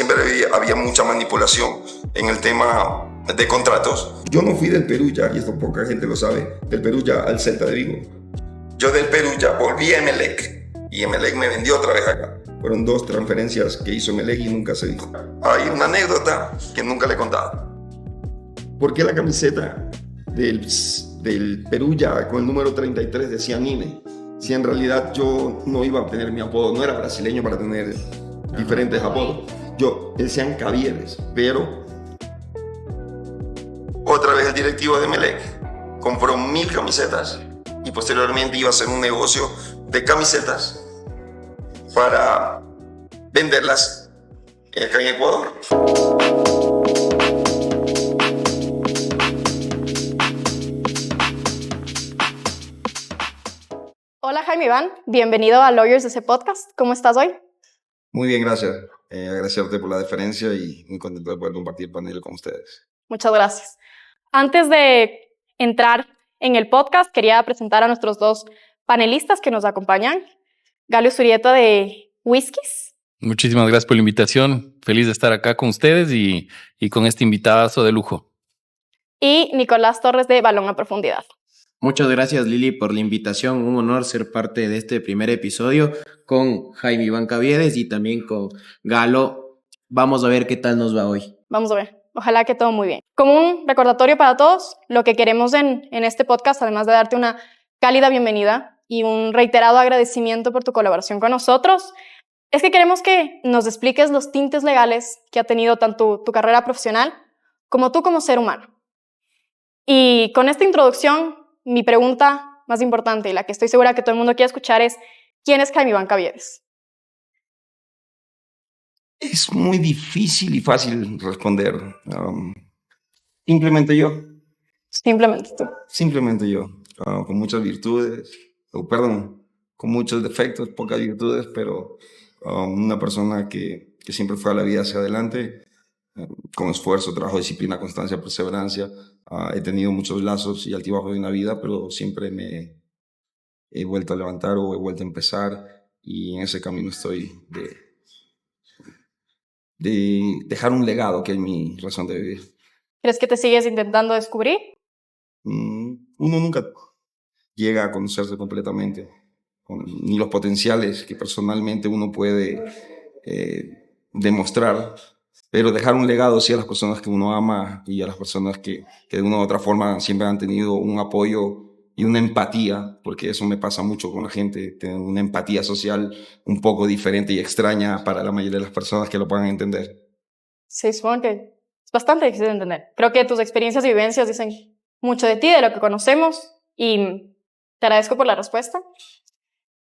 siempre había mucha manipulación en el tema de contratos. Yo no fui del Perugia, y esto poca gente lo sabe, del Perugia al Celta de Vigo. Yo del Perugia volví a Emelec y Emelec me vendió otra vez acá. Fueron 2 transferencias que hizo Emelec y nunca se dijo. Hay una anécdota que nunca le he contado. ¿Por qué la camiseta del Perugia con el número 33 decía Nine? Si en realidad yo no iba a tener mi apodo, no era brasileño para tener diferentes apodos. Yo decían Caviedes, pero otra vez el directivo de Emelec compró 1000 camisetas y posteriormente iba a hacer un negocio de camisetas para venderlas acá en Ecuador. Hola Jaime Iván, bienvenido a Lawyers DC Podcast. ¿Cómo estás hoy? Muy bien, gracias. Agradecerte por la deferencia y muy contento de poder compartir el panel con ustedes. Muchas gracias. Antes de entrar en el podcast, quería presentar a nuestros 2 panelistas que nos acompañan. Galo Zurieta de Whiskies. Muchísimas gracias por la invitación. Feliz de estar acá con ustedes y con este invitadazo de lujo. Y Nicolás Torres de Balón a Profundidad. Muchas gracias, Lili, por la invitación. Un honor ser parte de este primer episodio con Jaime Iván Caviedes y también con Galo. Vamos a ver qué tal nos va hoy. Vamos a ver. Ojalá que todo muy bien. Como un recordatorio para todos, lo que queremos en este podcast, además de darte una cálida bienvenida y un reiterado agradecimiento por tu colaboración con nosotros, es que queremos que nos expliques los tintes legales que ha tenido tanto tu carrera profesional como tú como ser humano. Y con esta introducción, mi pregunta más importante y la que estoy segura que todo el mundo quiere escuchar es: ¿quién es Jaime Iván Caviedes? Es muy difícil y fácil responder. Simplemente yo. Simplemente tú. Simplemente yo. Con muchas virtudes, con muchos defectos, pocas virtudes, pero una persona que siempre fue a la vida hacia adelante, con esfuerzo, trabajo, disciplina, constancia, perseverancia. He tenido muchos lazos y altibajos en la vida, pero siempre me he vuelto a levantar o he vuelto a empezar, y en ese camino estoy de dejar un legado, que es mi razón de vivir. ¿Crees que te sigues intentando descubrir? Uno nunca llega a conocerse completamente, ni los potenciales que personalmente uno puede demostrar, pero dejar un legado sí a las personas que uno ama y a las personas que de una u otra forma siempre han tenido un apoyo y una empatía, porque eso me pasa mucho con la gente, tener una empatía social un poco diferente y extraña para la mayoría de las personas que lo puedan entender. Sí, supongo que es bastante difícil de entender. Creo que tus experiencias y vivencias dicen mucho de ti, de lo que conocemos, y te agradezco por la respuesta,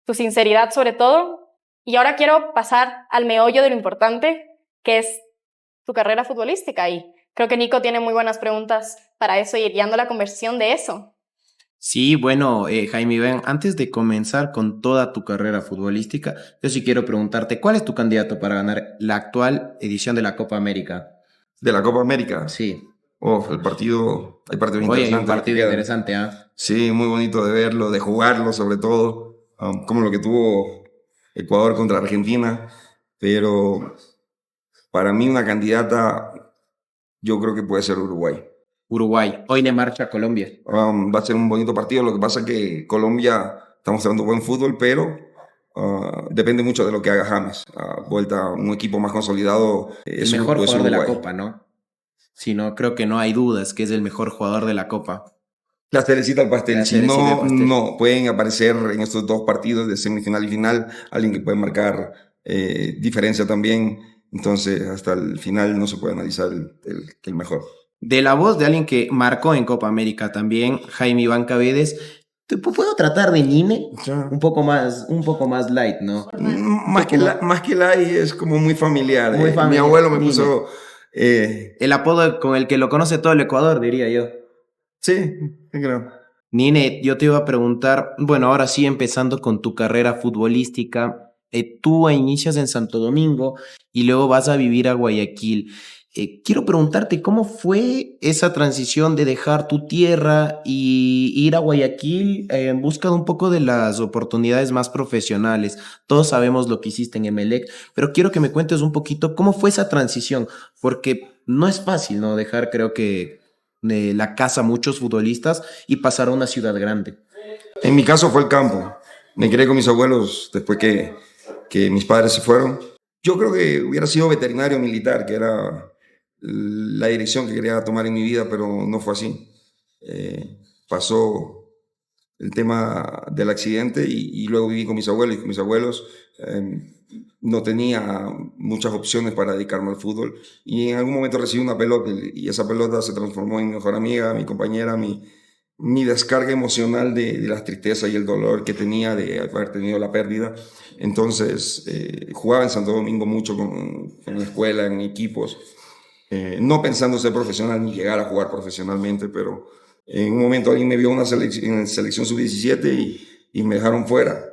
tu sinceridad sobre todo. Y ahora quiero pasar al meollo de lo importante, que es tu carrera futbolística, y creo que Nico tiene muy buenas preguntas para eso y guiando la conversación de eso. Sí, bueno, Jaime Iván, antes de comenzar con toda tu carrera futbolística, yo sí quiero preguntarte, ¿cuál es tu candidato para ganar la actual edición de la Copa América? ¿De la Copa América? Sí. Hay partidos Oye, interesantes. hay un partido interesante, ¿ah? Sí, muy bonito de verlo, de jugarlo sobre todo, como lo que tuvo Ecuador contra Argentina, pero para mí una candidata yo creo que puede ser Uruguay. Uruguay, hoy le marcha a Colombia. Va a ser un bonito partido, lo que pasa es que Colombia está mostrando buen fútbol, pero depende mucho de lo que haga James. Vuelta a un equipo más consolidado. El mejor jugador de la Copa, ¿no? Sí, no, creo que no hay dudas que es el mejor jugador de la Copa. La cerecita al pastel. Si no pueden aparecer en estos 2 partidos de semifinal y final alguien que puede marcar diferencia también. Entonces, hasta el final no se puede analizar el mejor. De la voz de alguien que marcó en Copa América también, Jaime Iván Caviedes, ¿te puedo tratar de Nine? Un poco más light, ¿no? Más que light, es como muy familiar. Muy familiar. Mi abuelo me Nine. puso... el apodo con el que lo conoce todo el Ecuador, diría yo. Sí, creo. Nine, yo te iba a preguntar, bueno, ahora sí, empezando con tu carrera futbolística, tú inicias en Santo Domingo y luego vas a vivir a Guayaquil. Quiero preguntarte, ¿cómo fue esa transición de dejar tu tierra y ir a Guayaquil en busca de un poco de las oportunidades más profesionales? Todos sabemos lo que hiciste en Emelec, pero quiero que me cuentes un poquito cómo fue esa transición, porque no es fácil, ¿no? Dejar, creo que, de la casa a muchos futbolistas y pasar a una ciudad grande. En mi caso fue el campo. Me crié con mis abuelos después que mis padres se fueron. Yo creo que hubiera sido veterinario militar, que era la dirección que quería tomar en mi vida, pero no fue así. Pasó el tema del accidente y luego viví con mis abuelos. Y con mis abuelos no tenía muchas opciones para dedicarme al fútbol. Y en algún momento recibí una pelota y esa pelota se transformó en mi mejor amiga, mi compañera, mi descarga emocional de la tristeza y el dolor que tenía de haber tenido la pérdida. Entonces, jugaba en Santo Domingo mucho en la escuela, en equipos, no pensando ser profesional ni llegar a jugar profesionalmente, pero en un momento alguien me vio en selección sub-17 y me dejaron fuera.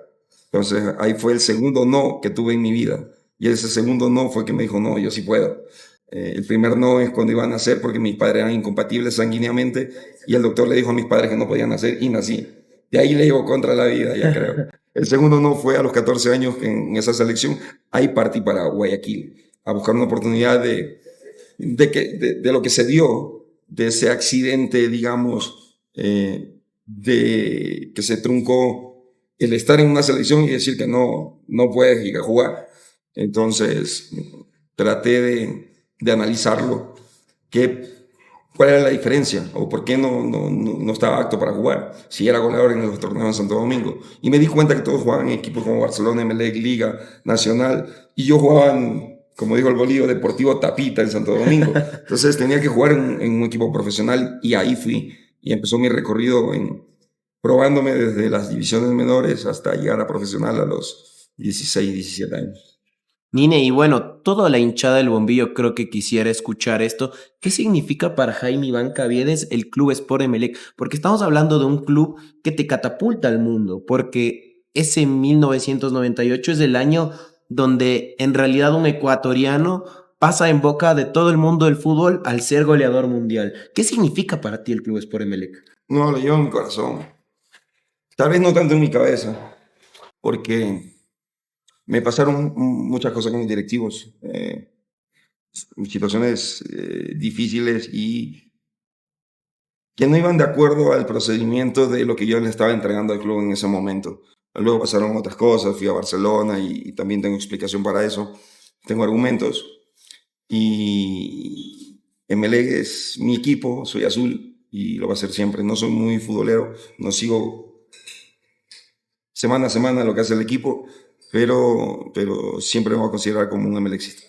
Entonces, ahí fue el segundo no que tuve en mi vida. Y ese segundo no fue que me dijo, no, yo sí puedo. El primer no es cuando iba a nacer porque mis padres eran incompatibles sanguíneamente y el doctor le dijo a mis padres que no podían nacer y nací. De ahí le llevo contra la vida, ya creo. El segundo no fue a los 14 años que en esa selección. Ahí partí para Guayaquil a buscar una oportunidad de lo que se dio, de ese accidente, digamos, de que se truncó el estar en una selección y decir que no puedes ir a jugar. Entonces traté de analizarlo, cuál era la diferencia o por qué no estaba apto para jugar, si era goleador en los torneos de Santo Domingo. Y me di cuenta que todos jugaban en equipos como Barcelona, Emelec, Liga, Nacional, y yo jugaba como dijo el Bolívar, Deportivo Tapita en Santo Domingo. Entonces tenía que jugar en un equipo profesional y ahí fui. Y empezó mi recorrido probándome desde las divisiones menores hasta llegar a profesional a los 16, 17 años. Nine, y bueno, toda la hinchada del Bombillo creo que quisiera escuchar esto. ¿Qué significa para Jaime Iván Caviedes el Club Sport Emelec? Porque estamos hablando de un club que te catapulta al mundo, porque ese 1998 es el año donde en realidad un ecuatoriano pasa en boca de todo el mundo del fútbol al ser goleador mundial. ¿Qué significa para ti el Club Sport Emelec? No, lo llevo en mi corazón. Tal vez no tanto en mi cabeza, porque me pasaron muchas cosas con mis directivos, situaciones difíciles y que no iban de acuerdo al procedimiento de lo que yo le estaba entregando al club en ese momento. Luego pasaron otras cosas, fui a Barcelona y también tengo explicación para eso, tengo argumentos. Y Emelec es mi equipo, soy azul y lo va a ser siempre. No soy muy futbolero, no sigo semana a semana lo que hace el equipo, pero siempre me voy a considerar como un emelecista.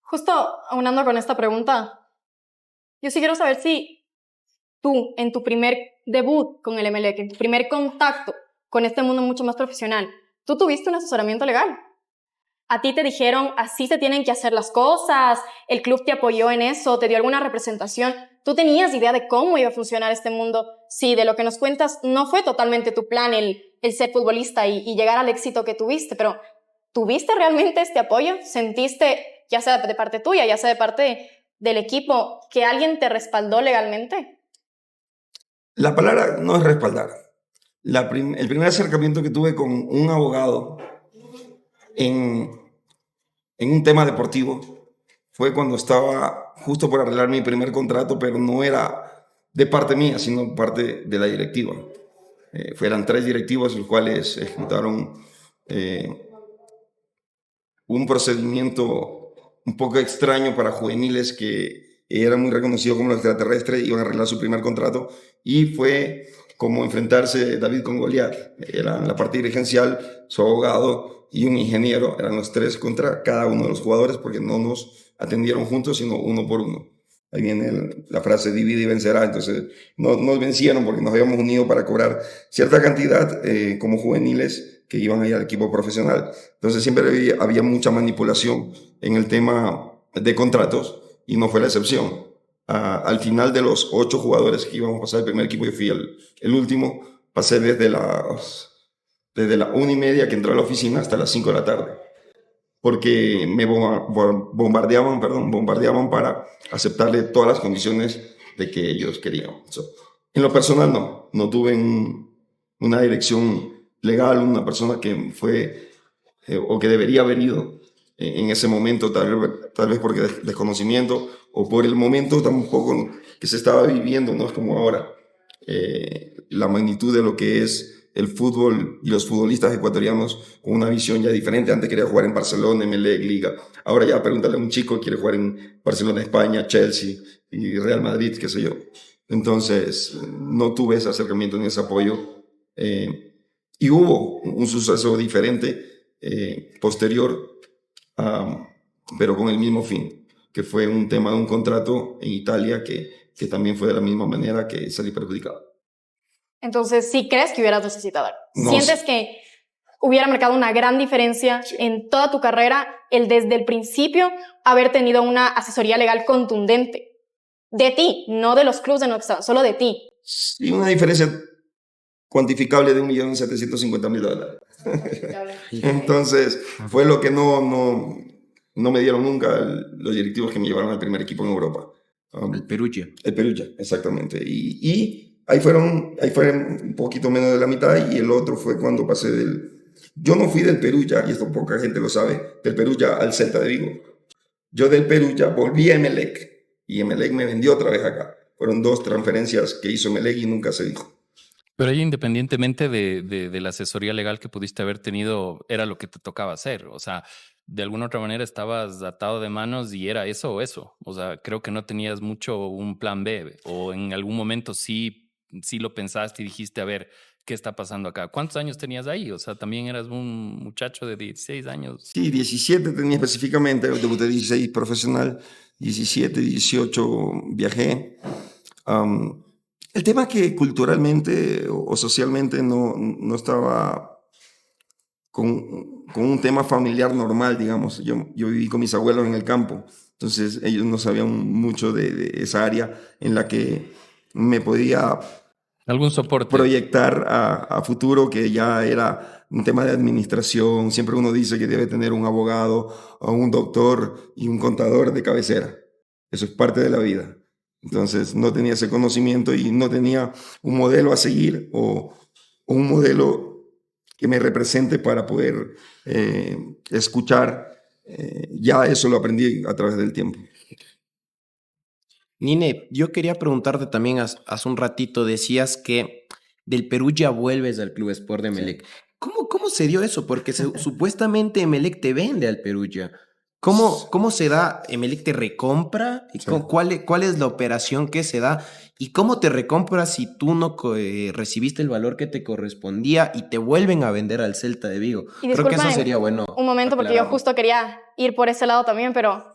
Justo aunando con esta pregunta, yo sí quiero saber si tú, en tu primer debut con el Emelec, en tu primer contacto con este mundo mucho más profesional, ¿tú tuviste un asesoramiento legal? ¿A ti te dijeron así se tienen que hacer las cosas? ¿El club te apoyó en eso? ¿Te dio alguna representación? ¿Tú tenías idea de cómo iba a funcionar este mundo? Sí, de lo que nos cuentas no fue totalmente tu plan el ser futbolista y llegar al éxito que tuviste, pero ¿tuviste realmente este apoyo? ¿Sentiste, ya sea de parte tuya, ya sea de parte del equipo, que alguien te respaldó legalmente? La palabra no es respaldar. El primer acercamiento que tuve con un abogado en un tema deportivo fue cuando estaba justo por arreglar mi primer contrato, pero no era de parte mía, sino parte de la directiva. Eran 3 directivos los cuales ejecutaron un procedimiento un poco extraño para juveniles que eran muy reconocidos como los extraterrestres, iban a arreglar su primer contrato y fue como enfrentarse David con Goliat. Era la parte dirigencial, su abogado y un ingeniero, eran los 3 contra cada uno de los jugadores porque no nos atendieron juntos, sino uno por uno. Ahí viene la frase divide y vencerá. Entonces nos vencieron porque nos habíamos unido para cobrar cierta cantidad como juveniles que iban a ir al equipo profesional. Entonces siempre había mucha manipulación en el tema de contratos y no fue la excepción. Al final de los 8 jugadores que íbamos a pasar el primer equipo, yo fui el último, pasé desde la 1:30 que entré a la oficina hasta las 5 de la tarde. porque me bombardeaban para aceptarle todas las condiciones de que ellos querían. En lo personal no tuve una dirección legal, una persona que fue o que debería haber ido en ese momento, tal vez porque desconocimiento o por el momento tampoco que se estaba viviendo, no es como ahora, la magnitud de lo que es el fútbol y los futbolistas ecuatorianos con una visión ya diferente. Antes quería jugar en Barcelona, MLE, Liga. Ahora ya pregúntale a un chico, quiere jugar en Barcelona, España, Chelsea y Real Madrid, qué sé yo. Entonces, no tuve ese acercamiento ni ese apoyo. Y hubo un suceso diferente posterior, pero con el mismo fin, que fue un tema de un contrato en Italia que también fue de la misma manera que salí perjudicado. Entonces, ¿sí crees que hubieras necesitado algo? No ¿Sientes sé. que hubiera marcado una gran diferencia en toda tu carrera el desde el principio haber tenido una asesoría legal contundente? De ti, no de los clubes en los que estaban, solo de ti. Sí, una diferencia cuantificable de $1.750.000. Entonces, fue lo que no me dieron nunca los directivos que me llevaron al primer equipo en Europa. El Perugia. El Perugia, exactamente. Y ahí fueron un poquito menos de la mitad, y el otro fue cuando pasé yo no fui del Perugia, y esto poca gente lo sabe, del Perugia al Celta de Vigo. Yo del Perugia volví a Emelec, y Emelec me vendió otra vez acá. Fueron 2 transferencias que hizo Emelec y nunca se dijo. Pero ahí, independientemente de la asesoría legal que pudiste haber tenido, era lo que te tocaba hacer. O sea, de alguna otra manera estabas atado de manos y era eso o eso. O sea, creo que no tenías mucho un plan B, o en algún momento sí lo pensaste y dijiste, a ver, ¿qué está pasando acá? ¿Cuántos años tenías ahí? O sea, también eras un muchacho de 16 años. Sí, 17 tenía específicamente, debuté 16 profesional, 17, 18 viajé. El tema es que culturalmente o socialmente no estaba con un tema familiar normal, digamos. Yo viví con mis abuelos en el campo, entonces ellos no sabían mucho de esa área en la que me podía ¿Algún soporte? proyectar a futuro, que ya era un tema de administración. Siempre uno dice que debe tener un abogado o un doctor y un contador de cabecera. Eso es parte de la vida. Entonces no tenía ese conocimiento y no tenía un modelo a seguir o un modelo que me represente para poder escuchar. Ya eso lo aprendí a través del tiempo. Nine, yo quería preguntarte también, hace un ratito decías que del Perú ya vuelves al Club Sport de Emelec. ¿Cómo se dio eso? Porque supuestamente Emelec te vende al Perugia. ¿Cómo se da? ¿Emelec te recompra? Sí. ¿Cuál es la operación que se da? ¿Y cómo te recompra si tú no recibiste el valor que te correspondía y te vuelven a vender al Celta de Vigo? Y Creo que eso disculpa, sería bueno. un momento, porque yo aclararlo. justo quería ir por ese lado también, pero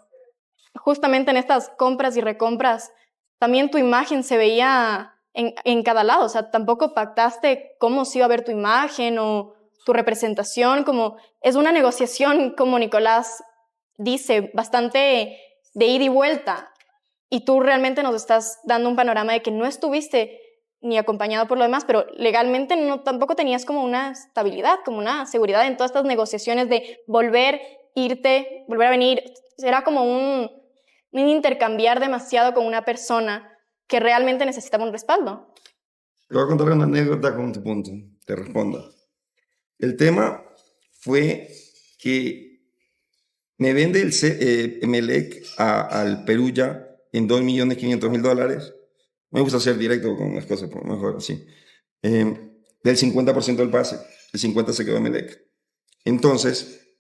justamente en estas compras y recompras, también tu imagen se veía en cada lado. O sea, tampoco pactaste cómo se iba a ver tu imagen o tu representación. Como es una negociación, como Nicolás dice, bastante de ida y vuelta. Y tú realmente nos estás dando un panorama de que no estuviste ni acompañado por lo demás, pero legalmente tampoco tenías como una estabilidad, como una seguridad en todas estas negociaciones de volver, irte, volver a venir. Era como un intercambiar demasiado con una persona que realmente necesitaba un respaldo. Te voy a contar una anécdota con tu punto. Te respondo. El tema fue que me vende Emelec al Perugia en $2.500.000. Me gusta ser directo con las cosas, por mejor así. Del 50% del pase, el 50% se quedó Emelec. Entonces,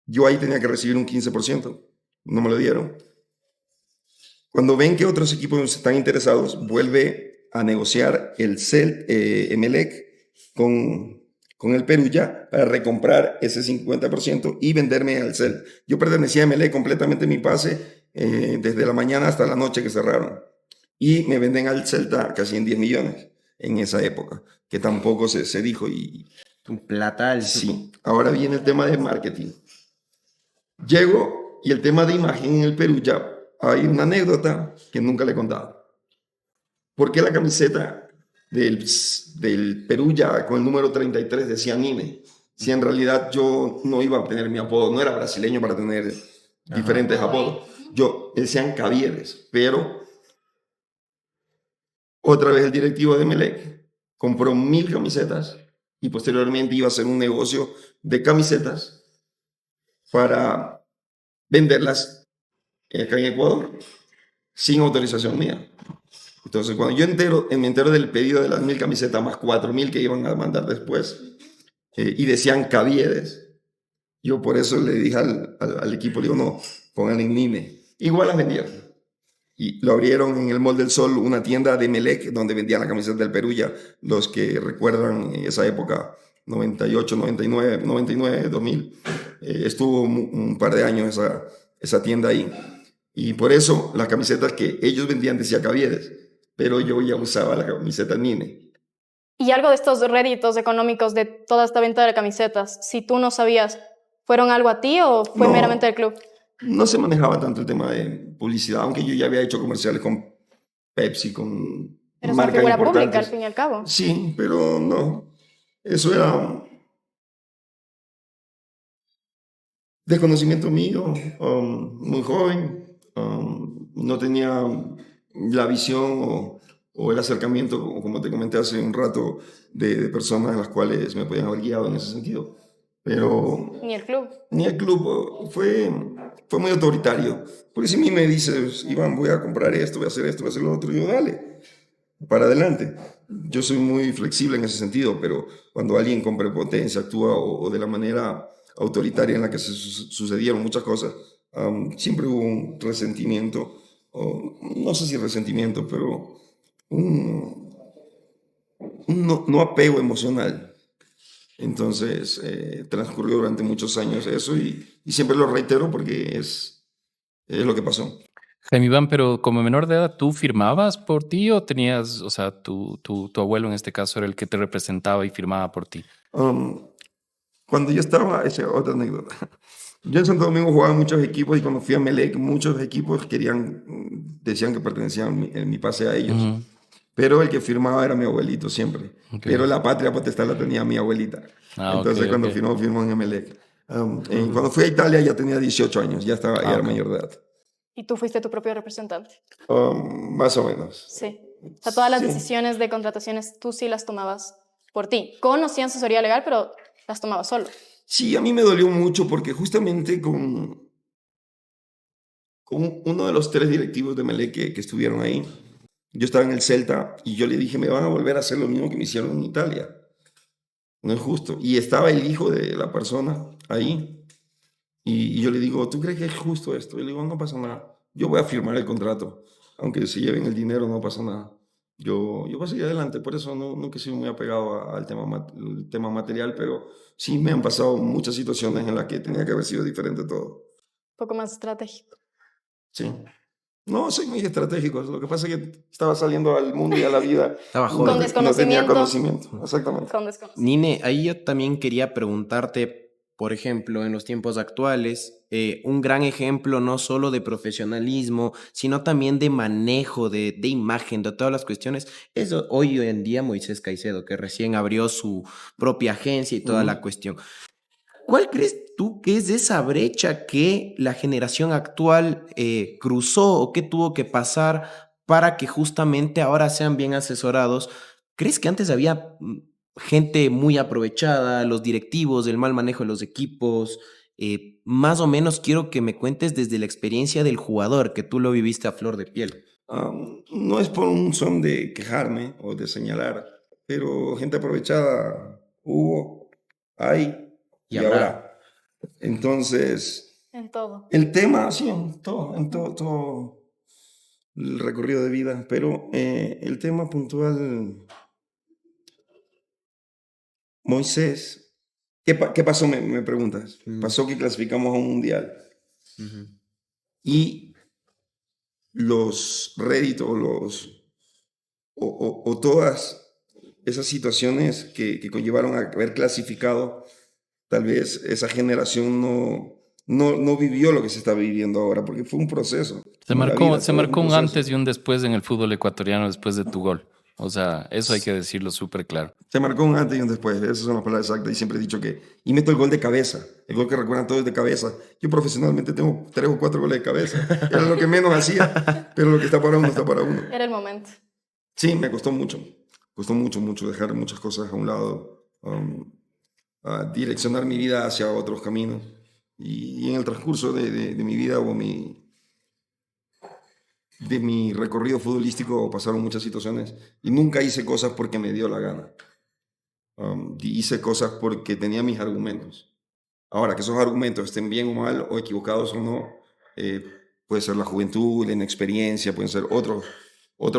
yo ahí tenía que recibir un 15%. No me lo dieron. Cuando ven que otros equipos están interesados, vuelve a negociar el Emelec con el Perugia para recomprar ese 50% y venderme al CEL. Yo pertenecía a Emelec completamente, mi pase desde la mañana hasta la noche que cerraron. Y me venden al Celta casi en 10 millones en esa época, que tampoco se dijo. Un platal. Sí, ahora viene el tema de marketing. Llego y el tema de imagen en el Perugia, hay una anécdota que nunca le he contado. ¿Por qué la camiseta del Perugia con el número 33 decía Nine? Si en realidad yo no iba a obtener mi apodo, no era brasileño para tener diferentes apodos. Yo decían Caviedes, pero otra vez el directivo de Emelec compró 1000 camisetas y posteriormente iba a hacer un negocio de camisetas para venderlas acá en Ecuador sin autorización mía. Entonces, cuando yo me entero del pedido de las 1000 camisetas más 4000 que iban a mandar después y decían Caviedes, yo por eso le dije al equipo, le digo, no, pongan en Nine. Igual las vendieron. Y lo abrieron en el Mall del Sol, una tienda de Emelec, donde vendían la camiseta del Perú. Ya los que recuerdan esa época, 98, 99, 2000, estuvo un par de años esa tienda ahí. Y por eso las camisetas que ellos vendían decía Caviedes, pero yo ya usaba la camiseta Nine. Y algo de estos réditos económicos de toda esta venta de camisetas, si tú no sabías, ¿fueron algo a ti o fue meramente del club? No se manejaba tanto el tema de publicidad, aunque yo ya había hecho comerciales con Pepsi, con Eres una marcas figura importantes. pública, al fin y al cabo. Sí, pero no. Eso era desconocimiento mío, muy joven. No tenía la visión o el acercamiento, como te comenté hace un rato, de personas a las cuales me podían haber guiado en ese sentido. Pero Ni el club. ni el club fue muy autoritario. Porque si a mí me dices, Iván, voy a comprar esto, voy a hacer esto, voy a hacer lo otro, yo dale, para adelante. Yo soy muy flexible en ese sentido, pero cuando alguien con prepotencia actúa o de la manera autoritaria en la que se sucedieron muchas cosas, siempre hubo un resentimiento, o no sé si resentimiento, pero un no apego emocional. Entonces, transcurrió durante muchos años eso y siempre lo reitero porque es lo que pasó. Jaime Iván, pero como menor de edad, ¿tú firmabas por ti o tenías, o sea, tu abuelo en este caso era el que te representaba y firmaba por ti? Cuando yo estaba, esa es otra anécdota. Yo en Santo Domingo jugaba en muchos equipos y cuando fui a Melec, muchos equipos decían que pertenecían en mi pase a ellos. Ujú. Pero el que firmaba era mi abuelito siempre. Okay. Pero la patria potestad la tenía mi abuelita. Entonces cuando firmó en Emelec. Cuando fui a Italia ya tenía 18 años, ya era mayor de edad. ¿Y tú fuiste tu propio representante? Más o menos. Sí. O sea, todas las decisiones de contrataciones tú sí las tomabas por ti. Conocías asesoría legal, pero las tomabas solo. Sí, a mí me dolió mucho porque justamente con uno de los 3 directivos de Emelec que estuvieron ahí, yo estaba en el Celta y yo le dije, me van a volver a hacer lo mismo que me hicieron en Italia. No es justo. Y estaba el hijo de la persona ahí. Y yo le digo, ¿tú crees que es justo esto? Y le digo, no pasa nada. Yo voy a firmar el contrato. Aunque se lleven el dinero, no pasa nada. Yo voy a seguir adelante. Por eso nunca he sido muy apegado al tema material, pero sí me han pasado muchas situaciones en las que tenía que haber sido diferente todo. Un poco más estratégico. Sí. No, soy muy estratégico. Lo que pasa es que estaba saliendo al mundo y a la vida. Estaba Con joven. desconocimiento. No tenía conocimiento, exactamente. Con desconocimiento. Nine, ahí yo también quería preguntarte, por ejemplo, en los tiempos actuales, un gran ejemplo no solo de profesionalismo, sino también de manejo, de imagen, de todas las cuestiones, es hoy en día Moisés Caicedo, que recién abrió su propia agencia y toda la cuestión. ¿Cuál crees tú que es esa brecha que la generación actual cruzó o que tuvo que pasar para que justamente ahora sean bien asesorados? ¿Crees que antes había gente muy aprovechada, los directivos, el mal manejo de los equipos? Más o menos quiero que me cuentes desde la experiencia del jugador, que tú lo viviste a flor de piel. No es por un son de quejarme o de señalar, pero gente aprovechada hubo, hay y habrá. Entonces, En todo. el tema, sí, en todo el recorrido de vida, pero el tema puntual, Moisés, ¿qué pasó? Me preguntas. Pasó que clasificamos a un mundial y los réditos, o todas esas situaciones que conllevaron a haber clasificado, tal vez esa generación no vivió lo que se está viviendo ahora, porque fue un proceso. Se marcó un antes y un después en el fútbol ecuatoriano después de tu gol. O sea, eso hay que decirlo súper claro. Se marcó un antes y un después. Esas son las palabras exactas. Y siempre he dicho que... Y meto el gol de cabeza. El gol que recuerdan todos es de cabeza. Yo profesionalmente tengo 3 o 4 goles de cabeza. Era lo que menos hacía. Pero lo que está para uno, está para uno. Era el momento. Sí, me costó mucho. Costó mucho dejar muchas cosas a un lado. A direccionar mi vida hacia otros caminos. Y en el transcurso de mi vida o de mi recorrido futbolístico pasaron muchas situaciones. Y nunca hice cosas porque me dio la gana. Hice cosas porque tenía mis argumentos. Ahora, que esos argumentos estén bien o mal, o equivocados o no, puede ser la juventud, la inexperiencia, pueden ser otros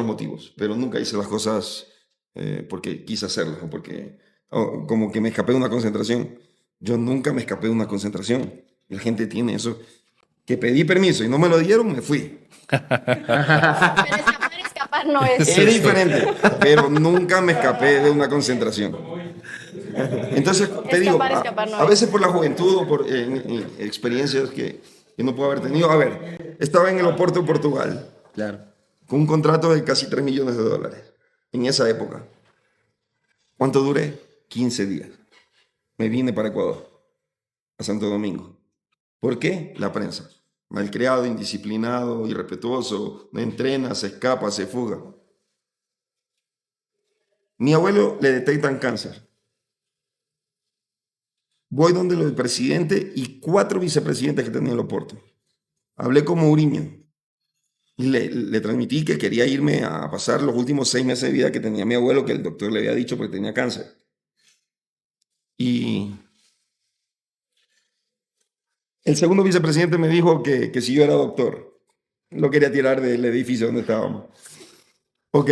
motivos. Pero nunca hice las cosas porque quise hacerlas, o porque como que me escapé de una concentración. Yo nunca me escapé de una concentración. La gente tiene eso. Que pedí permiso y no me lo dieron, me fui. Pero escapar no es. Es diferente, pero nunca me escapé de una concentración. Entonces, te digo, Escapar no a es. veces por la juventud o por experiencias que no puedo haber tenido. A ver, estaba en el Oporto, Portugal, Claro. con un contrato de casi $3 millones en esa época. ¿Cuánto duré? 15 días. Me vine para Ecuador, a Santo Domingo. ¿Por qué? La prensa. Malcriado, indisciplinado, irrespetuoso, no entrena, se escapa, se fuga. Mi abuelo le detectan cáncer. Voy donde el presidente y 4 vicepresidentes que tenía el Oporto. Hablé con Mourinho y le transmití que quería irme a pasar los últimos 6 meses de vida que tenía mi abuelo, que el doctor le había dicho porque tenía cáncer. Y el segundo vicepresidente me dijo que si yo era doctor, lo quería tirar del edificio donde estábamos. Ok,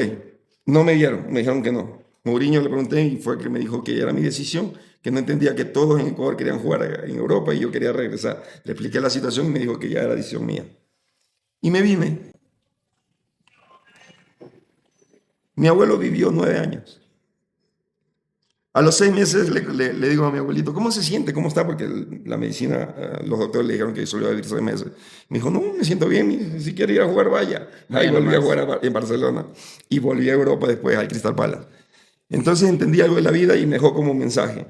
no me dieron, me dijeron que no. Mourinho le pregunté y fue que me dijo que era mi decisión, que no entendía que todos en Ecuador querían jugar en Europa y yo quería regresar. Le expliqué la situación y me dijo que ya era decisión mía. Y me vine. Mi abuelo vivió 9 años. A los 6 meses le digo a mi abuelito, ¿cómo se siente? ¿Cómo está? Porque la medicina, los doctores le dijeron que solo iba a vivir 6 meses. Me dijo, no, me siento bien, si quiere ir a jugar, vaya. Ahí volví a jugar en Barcelona y volví a Europa después, al Crystal Palace. Entonces entendí algo de la vida y me dejó como un mensaje.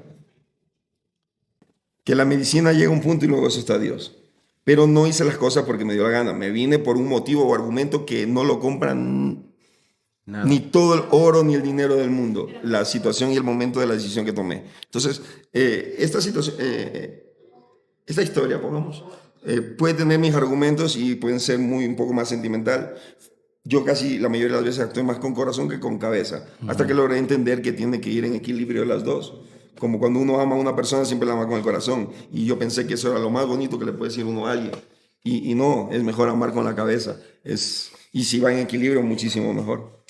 Que la medicina llega a un punto y luego eso está Dios. Pero no hice las cosas porque me dio la gana. Me vine por un motivo o argumento que no lo compran Nada. ni todo el oro ni el dinero del mundo. La situación y el momento de la decisión que tomé. Entonces, esta historia, pongamos, puede tener mis argumentos y pueden ser un poco más sentimental. Yo casi la mayoría de las veces actué más con corazón que con cabeza, hasta que logré entender que tiene que ir en equilibrio las dos. Como cuando uno ama a una persona, siempre la ama con el corazón. Y yo pensé que eso era lo más bonito que le puede decir uno a alguien. Y no, es mejor amar con la cabeza. Y si va en equilibrio, muchísimo mejor.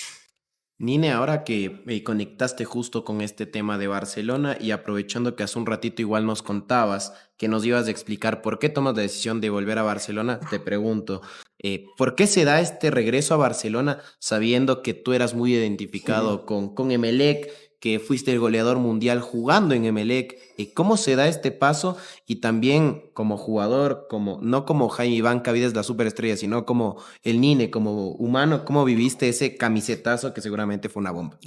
Nine, ahora que conectaste justo con este tema de Barcelona y aprovechando que hace un ratito igual nos contabas que nos ibas a explicar por qué tomas la decisión de volver a Barcelona, te pregunto, ¿por qué se da este regreso a Barcelona sabiendo que tú eras muy identificado con Emelec, que fuiste el goleador mundial jugando en Emelec? ¿Cómo se da este paso? Y también como jugador, no como Jaime Iván Cavides, la superestrella, sino como el Nine, como humano, ¿cómo viviste ese camisetazo que seguramente fue una bomba?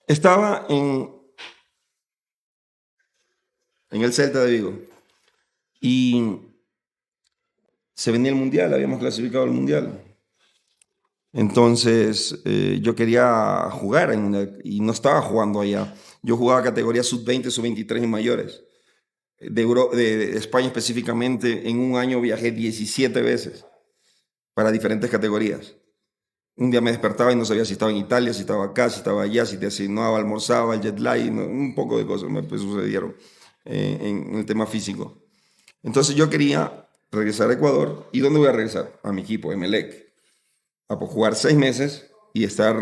Estaba en el Celta de Vigo y se venía el Mundial, habíamos clasificado al Mundial. Entonces yo quería jugar y no estaba jugando allá. Yo jugaba categoría sub-20, sub-23 y mayores. De España específicamente, en un año viajé 17 veces para diferentes categorías. Un día me despertaba y no sabía si estaba en Italia, si estaba acá, si estaba allá, si te asignaba, almorzaba, el jet lag, un poco de cosas me sucedieron en el tema físico. Entonces yo quería regresar a Ecuador. ¿Y dónde voy a regresar? A mi equipo, Emelec. A jugar 6 meses y estar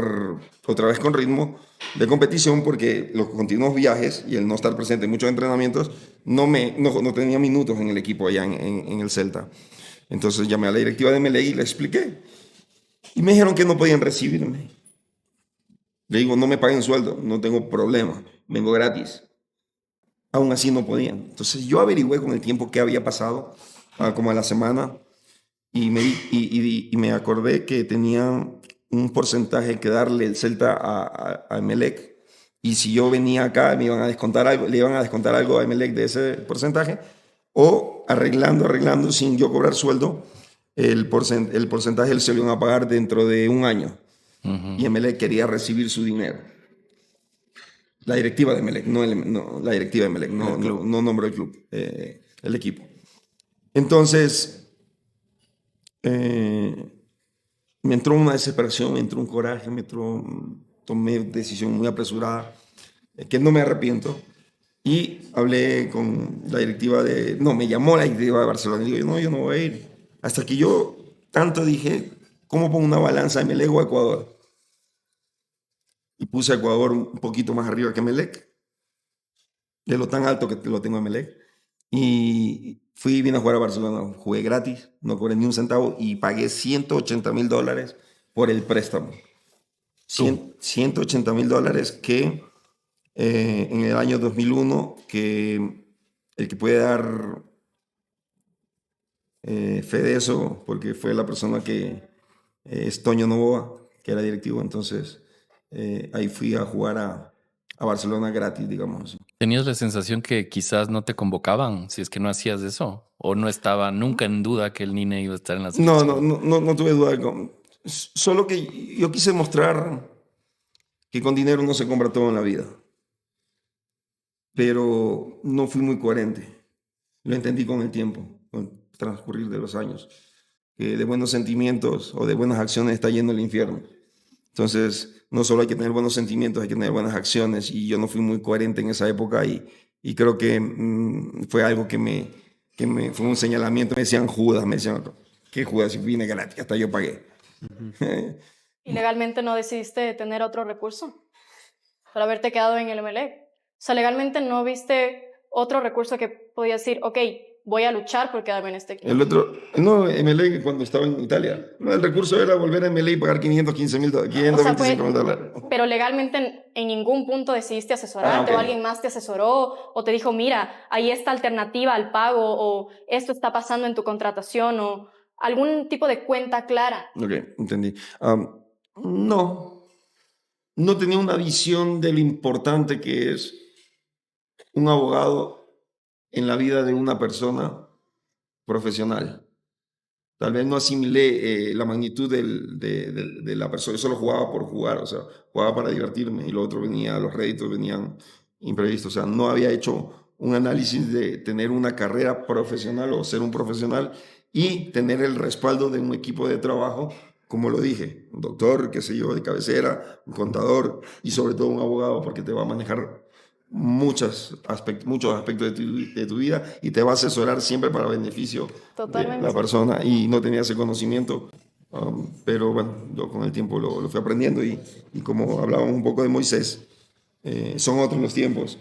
otra vez con ritmo de competición, porque los continuos viajes y el no estar presente en muchos entrenamientos no tenía minutos en el equipo allá en el Celta. Entonces llamé a la directiva de Emelec y le expliqué. Y me dijeron que no podían recibirme. Le digo, no me paguen sueldo, no tengo problema, vengo gratis. Aún así no podían. Entonces yo averigüé con el tiempo qué había pasado, como a la semana, y me acordé que tenía un porcentaje que darle el Celta a Emelec. Y si yo venía acá, me iban a descontar algo, le iban a descontar algo a Emelec de ese porcentaje, o arreglando sin yo cobrar sueldo, el porcentaje se lo iban a pagar dentro de un año. Y Emelec quería recibir su dinero. La directiva de Emelec, no la directiva de Emelec, no nombró el club, el equipo. Entonces, me entró una desesperación, me entró un coraje, tomé decisión muy apresurada, que no me arrepiento. Y hablé con la directiva me llamó la directiva de Barcelona y digo, yo no voy a ir. Hasta que yo tanto dije, ¿cómo pongo una balanza de Emelec o Ecuador? Y puse a Ecuador un poquito más arriba que Emelec, de lo tan alto que lo tengo a Emelec. Y vine a jugar a Barcelona, jugué gratis, no cobré ni un centavo y pagué $180,000 por el préstamo. $180,000 que en el año 2001, que el que puede dar fe de eso, porque fue la persona que es Toño Novoa, que era directivo, entonces ahí fui a jugar a Barcelona gratis, digamos. ¿Tenías la sensación que quizás no te convocaban si es que no hacías eso? ¿O no estaba nunca en duda que el Nine iba a estar en la selección? No tuve duda. Solo que yo quise mostrar que con dinero no se compra todo en la vida. Pero no fui muy coherente. Lo entendí con el tiempo, con el transcurrir de los años. Que de buenos sentimientos o de buenas acciones está yendo el infierno. Entonces, no solo hay que tener buenos sentimientos, hay que tener buenas acciones. Y yo no fui muy coherente en esa época y creo que fue algo que fue un señalamiento. Me decían Judas, ¿qué Judas? Si vine gratis, hasta yo pagué. ¿Y legalmente no decidiste tener otro recurso para haberte quedado en el Emelec? O sea, legalmente no viste otro recurso que podías decir, ok, voy a luchar por quedarme en este equipo. Emelec cuando estaba en Italia. El recurso era volver a Emelec y pagar $525,000. Pero legalmente en ningún punto decidiste asesorarte, okay. O alguien más te asesoró o te dijo, mira, hay esta alternativa al pago o esto está pasando en tu contratación o algún tipo de cuenta clara. Ok, entendí. No tenía una visión de lo importante que es un abogado en la vida de una persona profesional. Tal vez no asimilé la magnitud de la persona. Yo solo jugaba por jugar, o sea, jugaba para divertirme y lo otro los réditos venían imprevistos. O sea, no había hecho un análisis de tener una carrera profesional o ser un profesional y tener el respaldo de un equipo de trabajo, como lo dije, un doctor, qué sé yo, de cabecera, un contador y sobre todo un abogado, porque te va a manejar muchos aspectos de tu vida y te va a asesorar siempre para beneficio de la persona. Y no tenía ese conocimiento, pero bueno, yo con el tiempo lo fui aprendiendo y como hablábamos un poco de Moisés, son otros los tiempos.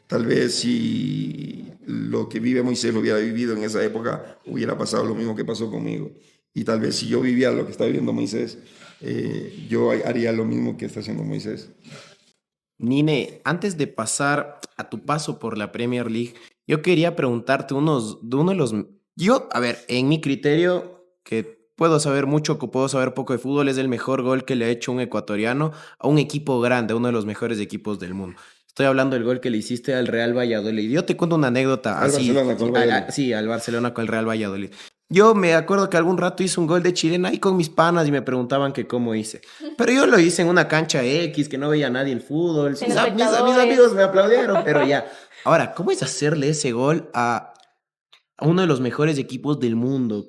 Tal vez si lo que vive Moisés lo hubiera vivido en esa época, hubiera pasado lo mismo que pasó conmigo. Y tal vez si yo vivía lo que está viviendo Moisés, yo haría lo mismo que está haciendo Moisés. Nine, antes de pasar a tu paso por la Premier League, yo quería preguntarte uno de los... a ver, en mi criterio, que puedo saber mucho, que puedo saber poco de fútbol, es el mejor gol que le ha hecho un ecuatoriano a un equipo grande, a uno de los mejores equipos del mundo. Estoy hablando del gol que le hiciste al Real Valladolid. Yo te cuento una anécdota así. Sí, al Barcelona con el Real Valladolid. Yo me acuerdo que algún rato hice un gol de chilena ahí con mis panas y me preguntaban que cómo hice. Pero yo lo hice en una cancha X, que no veía nadie el fútbol. Mis amigos me aplaudieron, pero ya. Ahora, ¿cómo es hacerle ese gol a uno de los mejores equipos del mundo?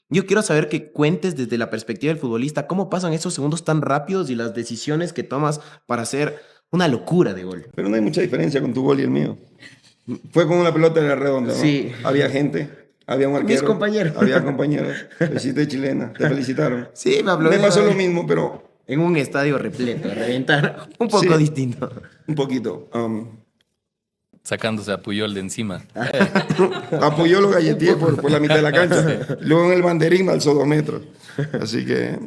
Yo quiero saber que cuentes desde la perspectiva del futbolista cómo pasan esos segundos tan rápidos y las decisiones que tomas para hacer una locura de gol. Pero no hay mucha diferencia con tu gol y el mío. Fue con una pelota en la redonda, ¿no? Sí. Había gente. Había un arquero. Mis compañeros. Había compañeros. Lo hiciste chilena. Te felicitaron. Sí, me pasó lo mismo, pero... En un estadio repleto, a reventar. Un poco distinto. Un poquito. Sacándose a Puyol de encima. A Puyol lo galleteé por la mitad de la cancha. Luego en el banderín me alzó 2 metros. Así que...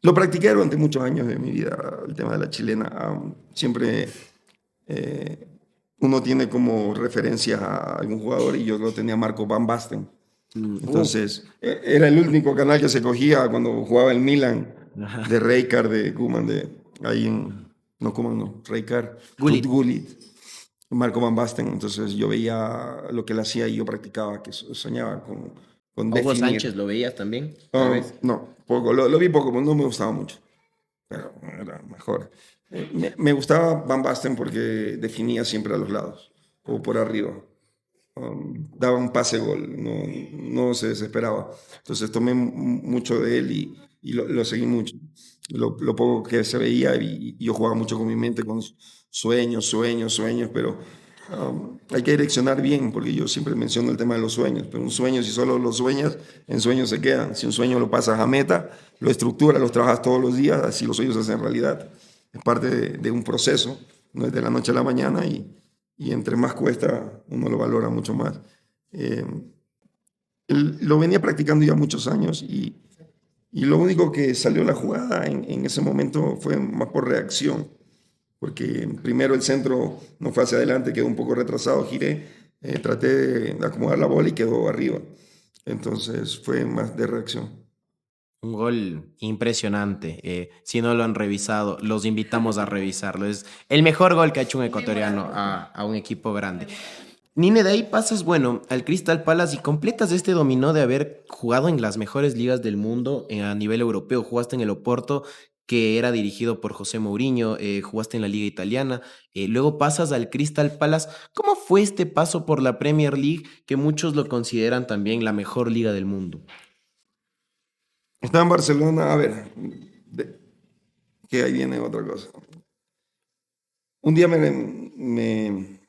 Lo practiqué durante muchos años de mi vida, el tema de la chilena. Siempre... uno tiene como referencia a algún jugador y yo lo tenía a Marco Van Basten. Entonces, era el único canal que se cogía cuando jugaba el Milan, Ajá. de Rijkaard, de Koeman, de ahí en... No, Koeman no, Rijkaard, Gullit. Gullit, Marco Van Basten. Entonces yo veía lo que él hacía y yo practicaba, que soñaba con Hugo definir. Sánchez, ¿lo veías también? Tal vez. No, poco, lo vi poco, no me gustaba mucho, pero era mejor. Me gustaba Van Basten porque definía siempre a los lados o por arriba. Daba un pase gol, no se desesperaba. Entonces tomé mucho de él y lo seguí mucho. Lo poco que se veía y yo jugaba mucho con mi mente, con sueños, pero hay que direccionar bien, porque yo siempre menciono el tema de los sueños, pero un sueño, si solo lo sueñas, en sueños se quedan. Si un sueño lo pasas a meta, lo estructuras, los trabajas todos los días, así los sueños se hacen realidad. Es parte de un proceso, no es de la noche a la mañana y entre más cuesta, uno lo valora mucho más. Lo venía practicando ya muchos años y lo único que salió la jugada en ese momento fue más por reacción, porque primero el centro no fue hacia adelante, quedó un poco retrasado, giré, traté de acomodar la bola y quedó arriba. Entonces fue más de reacción. Un gol impresionante. Si no lo han revisado, los invitamos a revisarlo. Es el mejor gol que ha hecho un ecuatoriano a un equipo grande. Nine, de ahí pasas, bueno, al Crystal Palace y completas este dominó de haber jugado en las mejores ligas del mundo a nivel europeo. Jugaste en el Oporto, que era dirigido por José Mourinho, jugaste en la Liga Italiana, luego pasas al Crystal Palace. ¿Cómo fue este paso por la Premier League, que muchos lo consideran también la mejor liga del mundo? Estaba en Barcelona, a ver, que ahí viene otra cosa. Un día me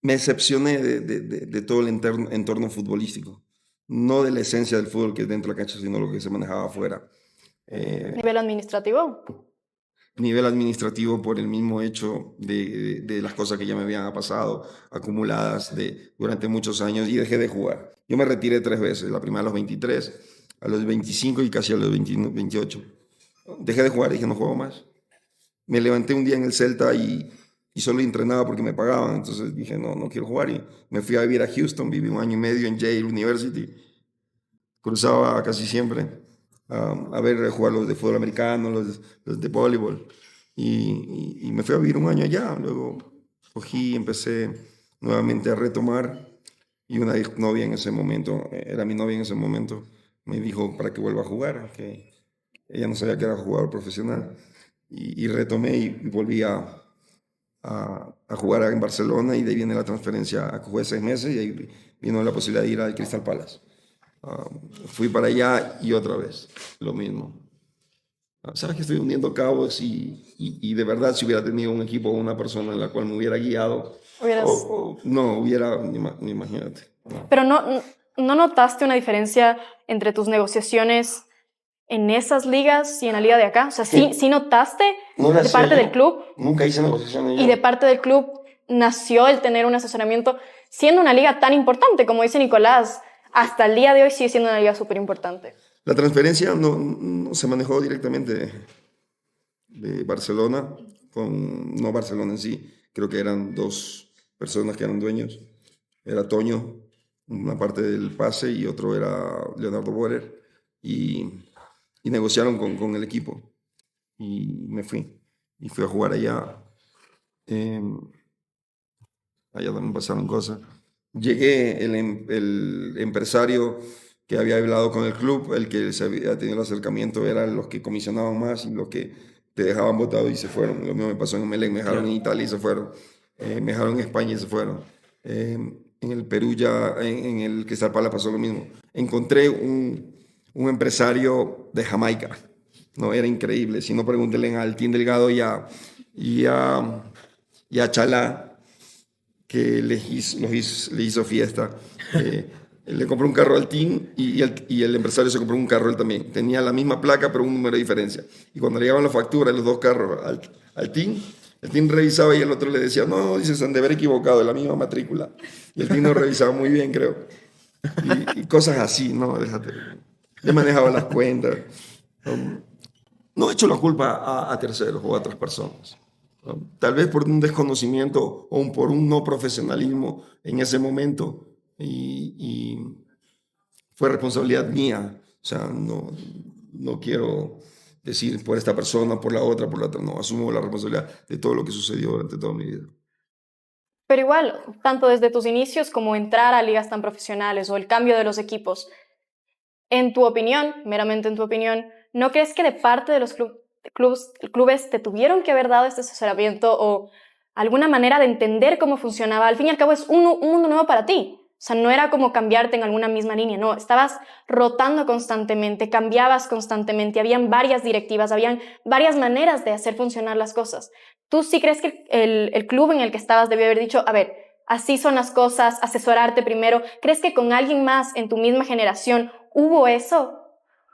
decepcioné de todo el entorno futbolístico, no de la esencia del fútbol que es dentro de la cancha, sino lo que se manejaba afuera. ¿Nivel administrativo? Nivel administrativo por el mismo hecho de las cosas que ya me habían pasado, acumuladas durante muchos años, y dejé de jugar. Yo me retiré 3 veces, la primera a los 23, a los 25 y casi a los 28. Dejé de jugar y dije, no juego más. Me levanté un día en el Celta y solo entrenaba porque me pagaban, entonces dije, no quiero jugar, y me fui a vivir a Houston, viví 1 año y medio en Yale University, cruzaba casi siempre a ver jugar los de fútbol americano, los de voleibol, y me fui a vivir 1 año allá. Luego cogí y empecé nuevamente a retomar, y una novia en ese momento, era mi novia en ese momento, me dijo para que vuelva a jugar, que ella no sabía que era jugador profesional, y retomé y volví a jugar en Barcelona, y de ahí viene la transferencia, jugué 6 meses y ahí vino la posibilidad de ir al Crystal Palace. Fui para allá y otra vez lo mismo. Sabes que estoy uniendo cabos y de verdad, si hubiera tenido un equipo o una persona en la cual me hubiera guiado, no hubiera, ni imagínate. No. Pero no notaste una diferencia entre tus negociaciones en esas ligas y en la liga de acá. O sea, sí notaste de parte del club. Nunca hice negociaciones. Y de parte del club nació el tener un asesoramiento, siendo una liga tan importante, como dice Nicolás. Hasta el día de hoy sigue siendo una liga súper importante. La transferencia no se manejó directamente de Barcelona, no Barcelona en sí. Creo que eran 2 personas que eran dueños. Era Toño, una parte del pase, y otro era Leonardo Borer. Y negociaron con el equipo. Y me fui. Y fui a jugar allá. Allá también pasaron cosas. Llegué, el empresario que había hablado con el club, el que se había tenido el acercamiento, eran los que comisionaban más y los que te dejaban botado y se fueron. Lo mismo me pasó en Emelec, me dejaron en Italia y se fueron. Me dejaron en España y se fueron. En el Perú ya, en el Crystal Palace pasó lo mismo. Encontré un empresario de Jamaica. No, era increíble. Si no, pregúntenle a Altín Delgado y a Chalá, que le hizo fiesta. Le compró un carro al Team y el empresario se compró un carro él también. Tenía la misma placa, pero un número de diferencia. Y cuando le llegaban la factura de los 2 carros al Team, el Team revisaba y el otro le decía, no, dice, se han de haber equivocado, de la misma matrícula. Y el Team no revisaba muy bien, creo. Y cosas así, ¿no? Déjate. Le manejaba las cuentas. No he hecho la culpa a terceros o a otras personas. Tal vez por un desconocimiento o por un no profesionalismo en ese momento, y fue responsabilidad mía. O sea, no quiero decir por esta persona, por la otra, no, asumo la responsabilidad de todo lo que sucedió durante toda mi vida. Pero igual, tanto desde tus inicios como entrar a ligas tan profesionales o el cambio de los equipos, en tu opinión, meramente en tu opinión, ¿no crees que de parte de los clubes te tuvieron que haber dado este asesoramiento o alguna manera de entender cómo funcionaba? Al fin y al cabo es un mundo nuevo para ti. O sea, no era como cambiarte en alguna misma línea, no, estabas rotando constantemente, cambiabas constantemente, habían varias directivas, habían varias maneras de hacer funcionar las cosas. ¿Tú sí crees que el club en el que estabas debió haber dicho, a ver, así son las cosas, asesorarte primero? ¿Crees que con alguien más en tu misma generación hubo eso?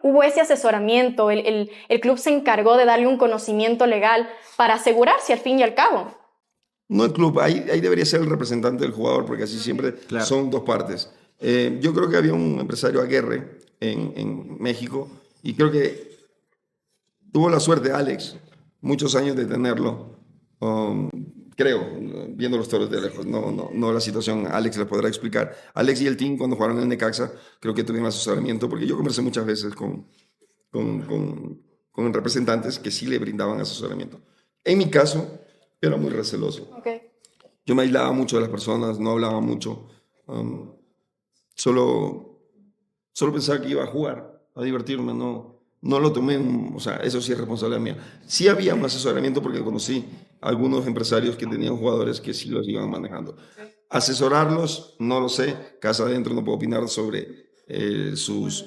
¿Hubo ese asesoramiento? ¿El club se encargó de darle un conocimiento legal para asegurarse al fin y al cabo? No el club, ahí debería ser el representante del jugador, porque así siempre Claro. son dos partes. Yo creo que había un empresario Aguerre en México y creo que tuvo la suerte, Alex, muchos años de tenerlo. Creo, viendo los toros de lejos, no la situación, Alex le podrá explicar. Alex y el team cuando jugaron en el Necaxa, creo que tuvieron asesoramiento, porque yo conversé muchas veces con representantes que sí le brindaban asesoramiento. En mi caso, era muy receloso. Okay. Yo me aislaba mucho de las personas, no hablaba mucho. Solo pensaba que iba a jugar, a divertirme, no lo tomé, o sea, eso sí es responsabilidad mía. Sí había un asesoramiento porque conocí a algunos empresarios que tenían jugadores que sí los iban manejando. Asesorarlos, no lo sé, casa adentro no puedo opinar sobre sus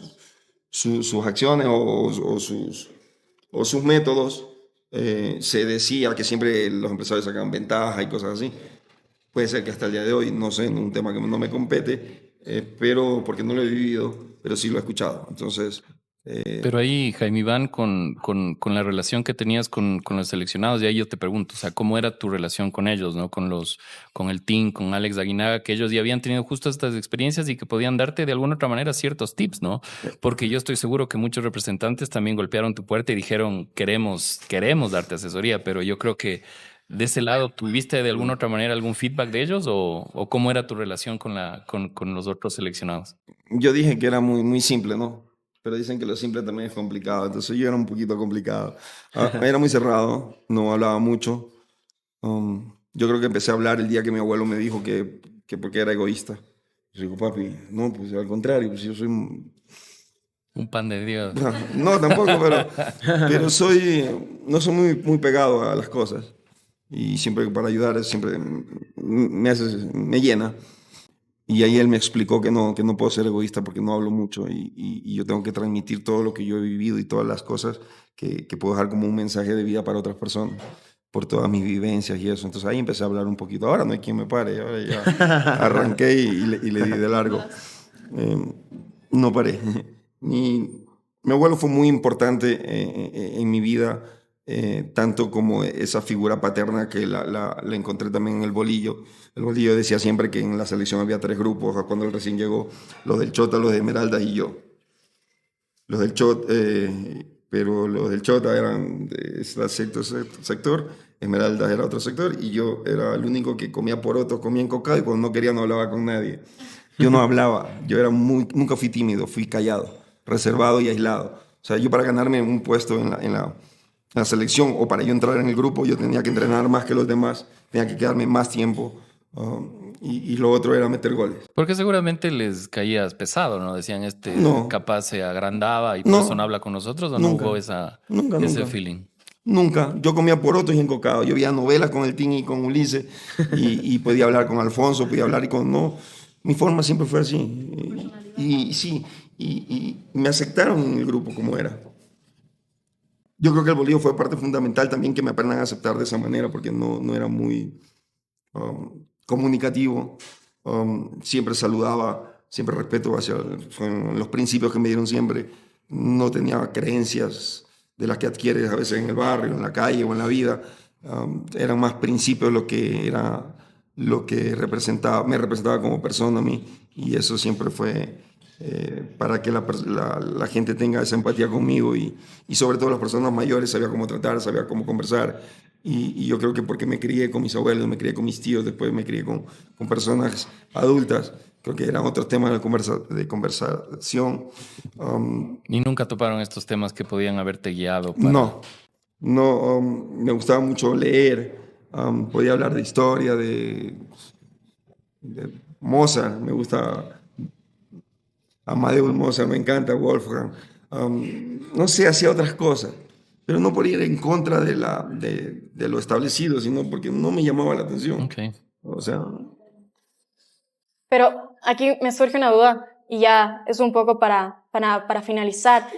acciones o sus métodos. Se decía que siempre los empresarios sacaban ventaja y cosas así. Puede ser que hasta el día de hoy, no sé, en un tema que no me compete, pero porque no lo he vivido, pero sí lo he escuchado. Entonces... Pero ahí, Jaime Iván, con la relación que tenías con los seleccionados, y ahí yo te pregunto, o sea, ¿cómo era tu relación con ellos, no? Con el team, con Alex Aguinaga, que ellos ya habían tenido justo estas experiencias y que podían darte de alguna otra manera ciertos tips, ¿no? Porque yo estoy seguro que muchos representantes también golpearon tu puerta y dijeron, queremos darte asesoría, pero yo creo que de ese lado, ¿tuviste de alguna otra manera algún feedback de ellos o cómo era tu relación con los otros seleccionados? Yo dije que era muy, muy simple, ¿no? Pero dicen que lo simple también es complicado, entonces yo era un poquito complicado. Era muy cerrado, no hablaba mucho. Yo creo que empecé a hablar el día que mi abuelo me dijo que porque era egoísta. Yo digo, papi, no, pues al contrario, pues yo soy... Un pan de Dios. No, tampoco, pero no soy muy, muy pegado a las cosas. Y siempre para ayudar, siempre me llena. Y ahí él me explicó que no puedo ser egoísta porque no hablo mucho y yo tengo que transmitir todo lo que yo he vivido y todas las cosas que puedo dejar como un mensaje de vida para otras personas por todas mis vivencias y eso. Entonces ahí empecé a hablar un poquito. Ahora no hay quien me pare, ahora ya arranqué y le di de largo. No paré. Mi abuelo fue muy importante en mi vida, tanto como esa figura paterna que la encontré también en el bolillo. El bolillo decía siempre que en la selección había 3 grupos, cuando él recién llegó, los del Chota, los de Esmeraldas y yo. Los del Chota, pero los del Chota eran de ese sector, Esmeraldas era otro sector, y yo era el único que comía porotos, comía encocado, y cuando no quería no hablaba con nadie. Yo no hablaba, yo era nunca fui tímido, fui callado, reservado y aislado. O sea, yo para ganarme un puesto en la selección o para yo entrar en el grupo, yo tenía que entrenar más que los demás, tenía que quedarme más tiempo y lo otro era meter goles. Porque seguramente les caías pesado, ¿no? Decían, No. capaz se agrandaba y por No. eso no habla con nosotros, ¿o Nunca. no hubo Nunca. ese feeling? Nunca. Yo comía porotos y encocado. Yo veía novelas con el Tini y con Ulises y podía hablar con Alfonso, podía hablar y con... No, mi forma siempre fue así. Y me aceptaron en el grupo como era. Yo creo que el bolillo fue parte fundamental también que me aprendan a aceptar de esa manera porque no era muy comunicativo. Siempre saludaba, siempre respeto fueron los principios que me dieron siempre. No tenía creencias de las que adquieres a veces en el barrio, en la calle o en la vida. Eran más principios lo que me representaba como persona a mí. Y eso siempre fue para que la gente tenga esa empatía conmigo y sobre todo las personas mayores sabía cómo tratar, sabía cómo conversar. Y yo creo que porque me crié con mis abuelos, me crié con mis tíos, después me crié con personas adultas, Creo que eran otros temas de conversación. ¿Y nunca toparon estos temas que podían haberte guiado? Para... No, me gustaba mucho leer. Podía hablar de historia, de Mozart, me gusta Amadeus Mozart, me encanta Wolfgang. No sé, hacía otras cosas, pero no por ir en contra de lo establecido, sino porque no me llamaba la atención. Okay. O sea... Pero aquí me surge una duda y ya es un poco para finalizar.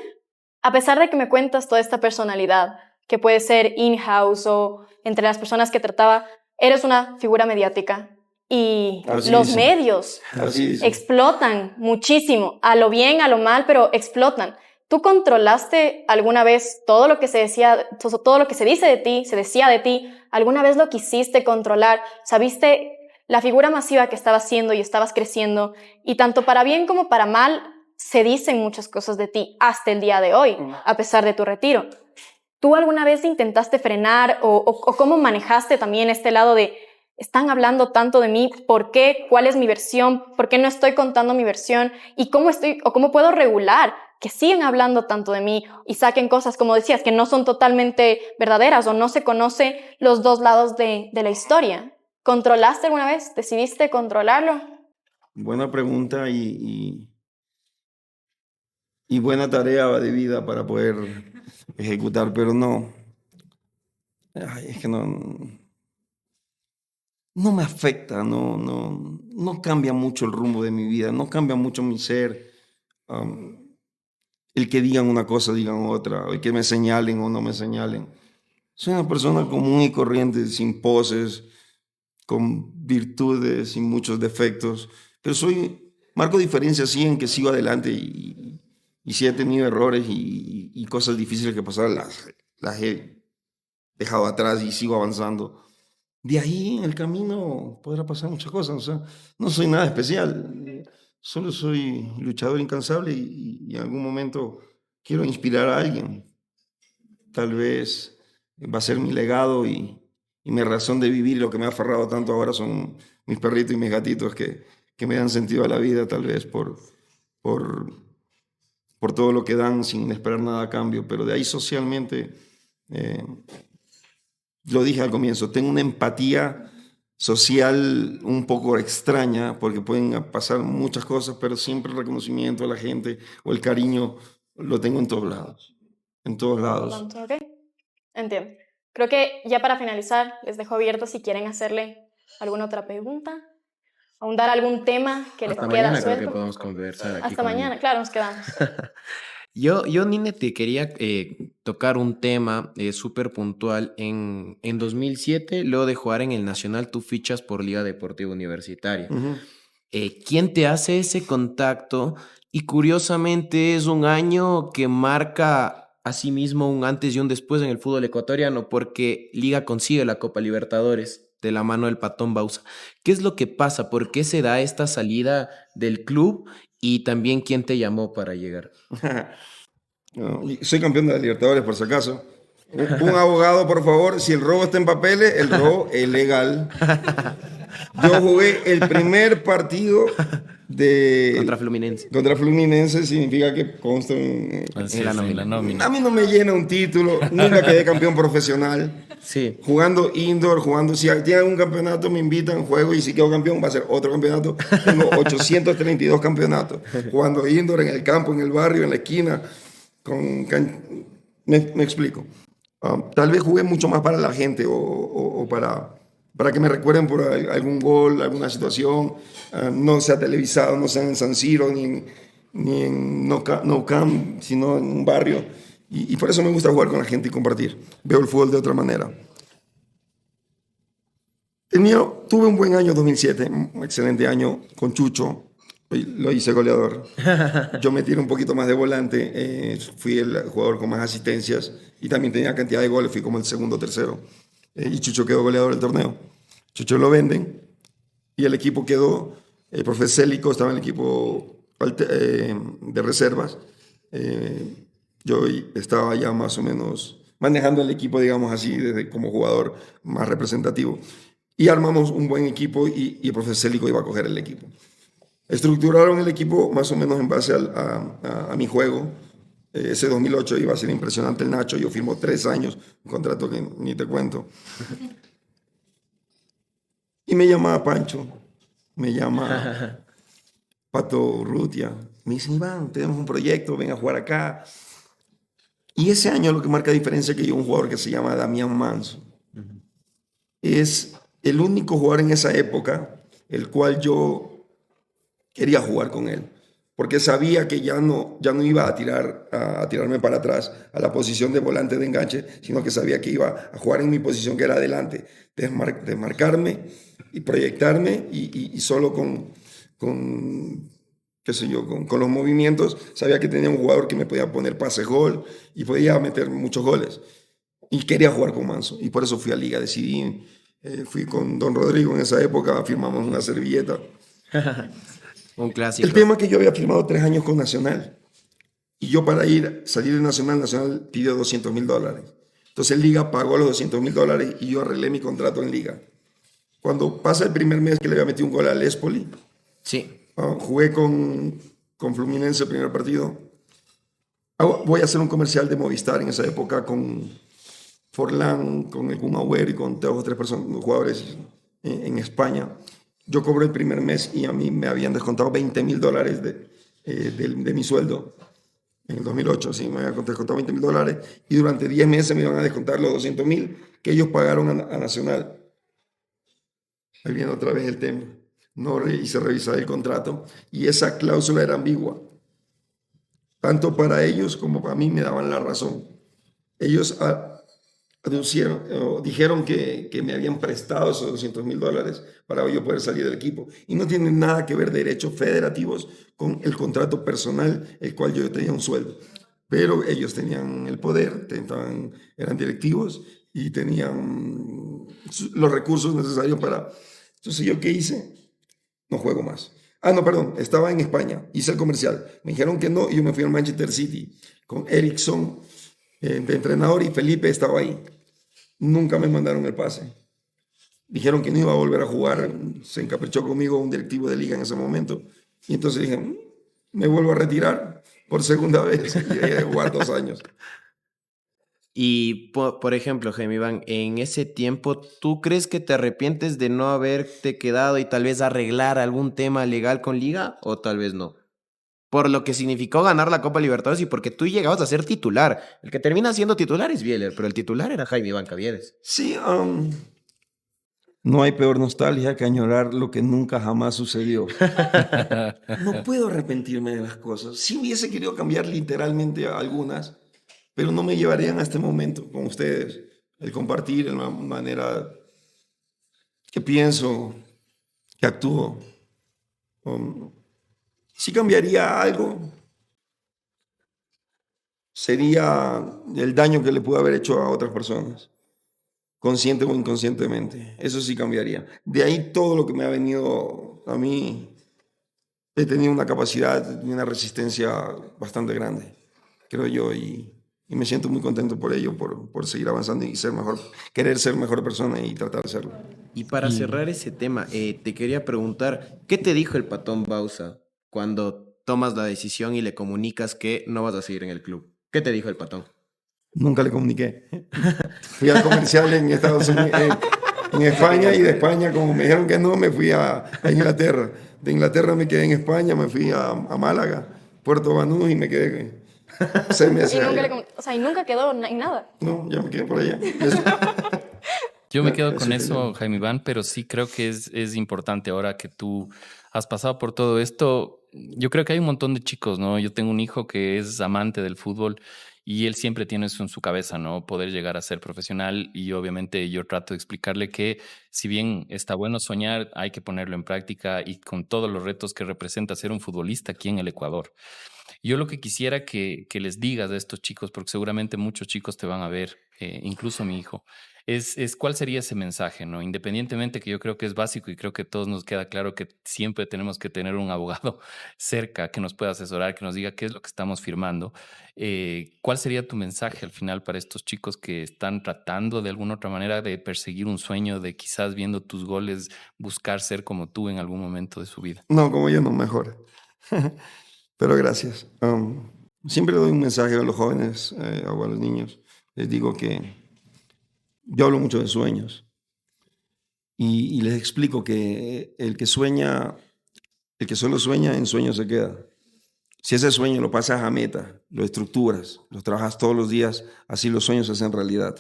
A pesar de que me cuentas toda esta personalidad, que puede ser in-house o entre las personas que trataba, eres una figura mediática y los medios explotan muchísimo, a lo bien, a lo mal, pero explotan. ¿Tú controlaste alguna vez todo lo que se decía, todo lo que se dice de ti, se decía de ti? ¿Alguna vez lo quisiste controlar? ¿Sabiste la figura masiva que estabas siendo y estabas creciendo? Y tanto para bien como para mal se dicen muchas cosas de ti hasta el día de hoy, a pesar de tu retiro. ¿Tú alguna vez intentaste frenar o cómo manejaste también este lado de están hablando tanto de mí, ¿por qué? ¿Cuál es mi versión? ¿Por qué no estoy contando mi versión? ¿Y cómo puedo regular que siguen hablando tanto de mí y saquen cosas, como decías, que no son totalmente verdaderas o no se conoce los dos lados de la historia? ¿Controlaste alguna vez? ¿Decidiste controlarlo? Buena pregunta y buena tarea de vida para poder ejecutar, pero no. Ay, es que no me afecta, no cambia mucho el rumbo de mi vida, no cambia mucho mi ser. El que digan una cosa, digan otra, el que me señalen o no me señalen. Soy una persona común y corriente, sin poses, con virtudes, sin muchos defectos, pero marco diferencia sí en que sigo adelante y si he tenido errores y cosas difíciles que pasar, las he dejado atrás y sigo avanzando. De ahí en el camino podrá pasar muchas cosas, o sea, no soy nada especial, solo soy luchador incansable y en algún momento quiero inspirar a alguien. Tal vez va a ser mi legado y mi razón de vivir. Lo que me ha aferrado tanto ahora son mis perritos y mis gatitos que me dan sentido a la vida, tal vez por todo lo que dan sin esperar nada a cambio. Pero de ahí socialmente, lo dije al comienzo, tengo una empatía social un poco extraña porque pueden pasar muchas cosas, pero siempre el reconocimiento a la gente o el cariño lo tengo en todos lados. En todos lados. Okay. Entiendo. Creo que ya para finalizar, les dejo abierto si quieren hacerle alguna otra pregunta, ahondar algún tema que les queda suelto. Creo que podemos conversar aquí. Hasta mañana, claro, nos quedamos. Yo, Nine, te quería tocar un tema súper puntual. En 2007, luego de jugar en el Nacional, tú fichas por Liga Deportiva Universitaria. Uh-huh. ¿Quién te hace ese contacto? Y curiosamente es un año que marca asimismo un antes y un después en el fútbol ecuatoriano, porque Liga consigue la Copa Libertadores de la mano del Patón Bausa. ¿Qué es lo que pasa? ¿Por qué se da esta salida del club? Y también, ¿quién te llamó para llegar? Soy campeón de la Libertadores, por si acaso. Un abogado, por favor, si el robo está en papeles, el robo es legal. Yo jugué el primer partido contra Fluminense. Contra Fluminense, significa que consta en la nómina. A mí no me llena un título, nunca quedé campeón profesional. Sí. Jugando indoor, si tiene algún campeonato me invitan, juego y si quedo campeón va a ser otro campeonato. Tengo 832 campeonatos. Jugando indoor en el campo, en el barrio, en la esquina. Me explico. Tal vez jugué mucho más para la gente o para que me recuerden por algún gol, alguna situación. No sea televisado, no sea en San Siro ni en No Camp, sino en un barrio. Y por eso me gusta jugar con la gente y compartir. Veo el fútbol de otra manera. Tuve un buen año 2007, un excelente año con Chucho. Lo hice goleador. Yo me tiré un poquito más de volante. Fui el jugador con más asistencias y también tenía cantidad de goles. Fui como el segundo o tercero. Y Chucho quedó goleador del torneo. Chucho lo venden y el equipo quedó. El profe Célico estaba en el equipo de reservas. Yo estaba ya más o menos manejando el equipo, digamos así, como jugador más representativo. Y armamos un buen equipo y el profe Célico iba a coger el equipo. Estructuraron el equipo más o menos en base a mi juego. Ese 2008 iba a ser impresionante el Nacho. Yo firmo 3 años, un contrato que ni te cuento. Y me llama Pancho, me llama Pato Urrutia. Me dice, Iván, tenemos un proyecto, ven a jugar acá. Y ese año lo que marca diferencia es que yo un jugador que se llama Damián Manso. Es el único jugador en esa época el cual yo quería jugar con él. Porque sabía que ya no iba a tirarme para atrás a la posición de volante de enganche, sino que sabía que iba a jugar en mi posición que era adelante, desmarcarme y proyectarme y solo qué sé yo, con los movimientos, sabía que tenía un jugador que me podía poner pase-gol y podía meter muchos goles. Y quería jugar con Manso. Y por eso fui a Liga. Decidí, fui con Don Rodrigo en esa época, firmamos una servilleta. Un clásico. El tema es que yo había firmado 3 años con Nacional. Y yo para salir de Nacional pidió $200,000. Entonces Liga pagó los $200,000 y yo arreglé mi contrato en Liga. Cuando pasa el primer mes que le había metido un gol al Espoli, Sí. jugué con Fluminense el primer partido. Voy a hacer un comercial de Movistar en esa época con Forlán, con el Kun Agüero y con 2 o 3 jugadores en España. Yo cobré el primer mes y a mí me habían descontado $20,000 de mi sueldo. En el 2008, sí, me habían descontado $20,000 y durante 10 meses me iban a descontar los $200,000 que ellos pagaron a Nacional. Ahí viene otra vez el tema. No hice revisar el contrato y esa cláusula era ambigua. Tanto para ellos como para mí me daban la razón. Ellos dijeron que me habían prestado esos $200,000 para yo poder salir del equipo. Y no tienen nada que ver derechos federativos con el contrato personal, el cual yo tenía un sueldo. Pero ellos tenían el poder, eran directivos y tenían los recursos necesarios para... Entonces, ¿yo qué hice? No juego más. No, perdón, estaba en España, hice el comercial. Me dijeron que no y yo me fui al Manchester City con Ericsson de entrenador y Felipe estaba ahí. Nunca me mandaron el pase. Dijeron que no iba a volver a jugar. Se encaprichó conmigo un directivo de Liga en ese momento. Y entonces dije, me vuelvo a retirar por segunda vez. Y dejé de jugar 2 años. Y, por ejemplo, Jaime Iván, en ese tiempo, ¿tú crees que te arrepientes de no haberte quedado y tal vez arreglar algún tema legal con Liga? ¿O tal vez no? Por lo que significó ganar la Copa Libertadores y porque tú llegabas a ser titular. El que termina siendo titular es Bieler, pero el titular era Jaime Iván Caviedes. Sí, no hay peor nostalgia que añorar lo que nunca jamás sucedió. No puedo arrepentirme de las cosas. Sí hubiese querido cambiar literalmente algunas, pero no me llevarían a este momento con ustedes. El compartir en la manera que pienso, que actúo. Si cambiaría algo, sería el daño que le pude haber hecho a otras personas, consciente o inconscientemente. Eso sí cambiaría. De ahí todo lo que me ha venido a mí, he tenido una capacidad y una resistencia bastante grande, creo yo, y me siento muy contento por ello, por seguir avanzando y ser mejor, querer ser mejor persona y tratar de serlo. Y para cerrar ese tema, te quería preguntar, ¿qué te dijo el Patón Bausa cuando tomas la decisión y le comunicas que no vas a seguir en el club? ¿Qué te dijo el Patón? Nunca le comuniqué. Fui al comercial en Estados Unidos, en España, y de España, como me dijeron que no, me fui a Inglaterra. De Inglaterra me quedé en España, me fui a Málaga, Puerto Banús y me quedé 6 meses. Y nunca quedó en nada. No, ya me quedé por allá. Yo me quedo con eso, Jaime Iván, pero sí creo que es importante ahora que tú has pasado por todo esto. Yo creo que hay un montón de chicos, ¿no? Yo tengo un hijo que es amante del fútbol y él siempre tiene eso en su cabeza, ¿no? Poder llegar a ser profesional, y obviamente yo trato de explicarle que si bien está bueno soñar, hay que ponerlo en práctica y con todos los retos que representa ser un futbolista aquí en el Ecuador. Yo lo que quisiera que les digas a estos chicos, porque seguramente muchos chicos te van a ver, incluso mi hijo, es cuál sería ese mensaje, ¿no? Independientemente, que yo creo que es básico y creo que a todos nos queda claro que siempre tenemos que tener un abogado cerca que nos pueda asesorar, que nos diga qué es lo que estamos firmando. ¿Cuál ¿cuál sería tu mensaje al final para estos chicos que están tratando de alguna otra manera de perseguir un sueño, de quizás viendo tus goles, buscar ser como tú en algún momento de su vida? No, como yo no, mejor. Pero gracias. Siempre doy un mensaje a los jóvenes o a los niños. Les digo que yo hablo mucho de sueños y les explico que el que sueña, el que solo sueña, en sueño se queda. Si ese sueño lo pasas a meta, lo estructuras, lo trabajas todos los días, así los sueños se hacen realidad.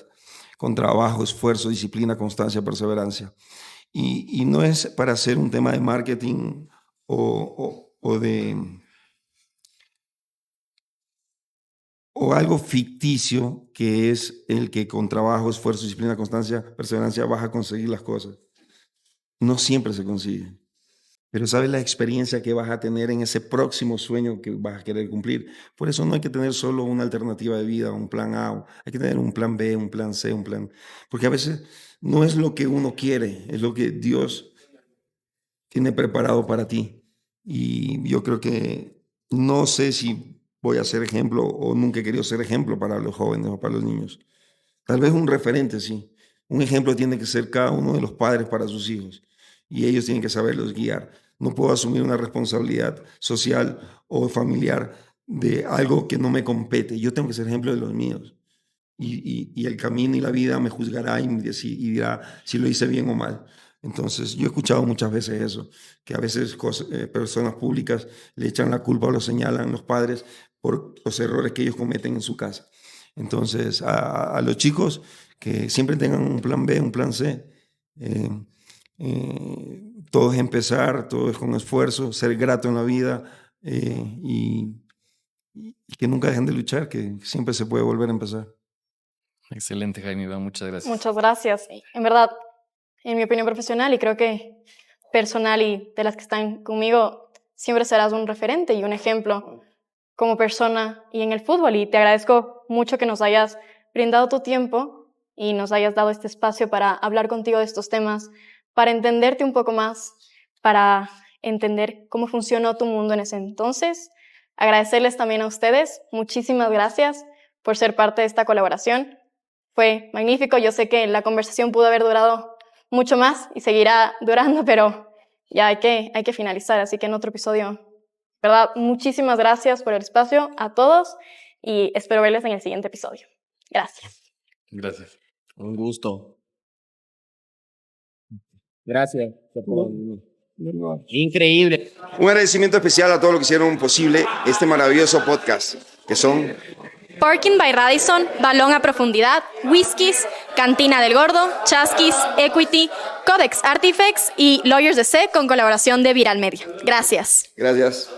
Con trabajo, esfuerzo, disciplina, constancia, perseverancia. Y no es para hacer un tema de marketing o algo ficticio, que es el que con trabajo, esfuerzo, disciplina, constancia, perseverancia vas a conseguir las cosas. No siempre se consigue. Pero sabes la experiencia que vas a tener en ese próximo sueño que vas a querer cumplir. Por eso no hay que tener solo una alternativa de vida, un plan A, hay que tener un plan B, un plan C, un plan... Porque a veces no es lo que uno quiere, es lo que Dios tiene preparado para ti. Y yo creo que no sé si voy a ser ejemplo o nunca he querido ser ejemplo para los jóvenes o para los niños. Tal vez un referente, sí. Un ejemplo tiene que ser cada uno de los padres para sus hijos y ellos tienen que saberlos guiar. No puedo asumir una responsabilidad social o familiar de algo que no me compete. Yo tengo que ser ejemplo de los míos. Y el camino y la vida me juzgará y dirá si lo hice bien o mal. Entonces, yo he escuchado muchas veces eso, que a veces personas públicas le echan la culpa o lo señalan los padres por los errores que ellos cometen en su casa. Entonces, a los chicos que siempre tengan un plan B, un plan C, todo es empezar, todo es con esfuerzo, ser grato en la vida y que nunca dejen de luchar, que siempre se puede volver a empezar. Excelente, Jaime Iván, muchas gracias. Muchas gracias. En verdad, en mi opinión profesional y creo que personal y de las que están conmigo, siempre serás un referente y un ejemplo como persona y en el fútbol. Y te agradezco mucho que nos hayas brindado tu tiempo y nos hayas dado este espacio para hablar contigo de estos temas, para entenderte un poco más, para entender cómo funcionó tu mundo en ese entonces. Agradecerles también a ustedes. Muchísimas gracias por ser parte de esta colaboración. Fue magnífico. Yo sé que la conversación pudo haber durado mucho más y seguirá durando, pero ya hay que finalizar. Así que en otro episodio, ¿verdad? Muchísimas gracias por el espacio a todos y espero verles en el siguiente episodio. Gracias. Gracias. Un gusto. Gracias. Increíble. Un agradecimiento especial a todos los que hicieron posible este maravilloso podcast, que son Parking by Radisson, Balón a Profundidad, Whiskies, Cantina del Gordo, Chasquis, Equity, Codex Artifacts y Lawyers DC con colaboración de Viral Media. Gracias. Gracias.